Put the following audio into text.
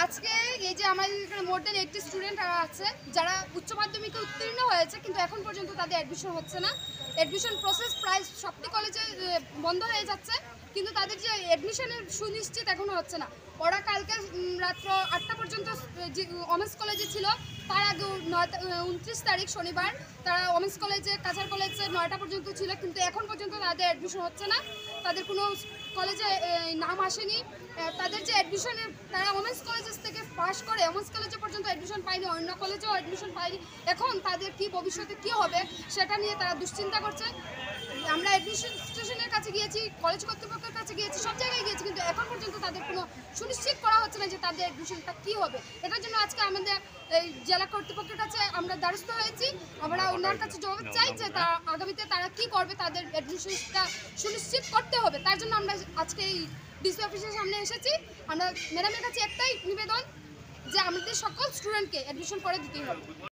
আজকে এই যে আমাদের এখানে মোর দেন 80 স্টুডেন্ট আছে যারা উচ্চ মাধ্যমিকে উত্তীর্ণ হয়েছে, কিন্তু এখন পর্যন্ত তাদের অ্যাডমিশন হচ্ছে না। অ্যাডমিশন প্রসেস প্রায় সবটি কলেজে বন্ধ হয়ে যাচ্ছে, কিন্তু তাদের যে অ্যাডমিশনের সুনিশ্চিত এখনও হচ্ছে না। ওরা কালকে রাত্র 8টা পর্যন্ত যে ওমেন্স কলেজে ছিল, তার আগে 29 তারিখ শনিবার তারা ওমেন্স কলেজে কাছাড় কলেজে 9টা পর্যন্ত ছিল, কিন্তু এখন পর্যন্ত তাদের অ্যাডমিশন হচ্ছে না। তাদের কোনো কলেজে নাম আসেনি। তাদের যে অ্যাডমিশনের তারা ওমেন্স কলেজেস থেকে পাশ করে ওমেন্স কলেজে পর্যন্ত অ্যাডমিশন পায়নি, অন্য কলেজেও অ্যাডমিশন পায়নি। এখন তাদের কি ভবিষ্যতে কি হবে সেটা নিয়ে তারা দুশ্চিন্তা করছে। আমরা অ্যাডমিশন স্টেশনের কাছে গিয়েছি, কলেজ কর্তৃপক্ষের কাছে গিয়েছি, সব জায়গায় গিয়েছি, কিন্তু এখন পর্যন্ত তাদের কোনো সুনিশ্চিত করা হচ্ছে না যে তাদের অ্যাডমিশনটা কী হবে। এটার জন্য আজকে আমাদের এই জেলা কর্তৃপক্ষের কাছে আমরা দ্বারস্থ হয়েছি। আমরা ওনার কাছে জবাব চাই যে আগামীতে তারা কী করবে, তাদের অ্যাডমিশনটা সুনিশ্চিত করতে হবে। তার জন্য আমরা আজকে এই ডিসি অফিসের সামনে এসেছি। আমরা ম্যাডামের কাছে একটাই নিবেদন যে আমাদের সকল স্টুডেন্টকে অ্যাডমিশন করে দিতেই হবে।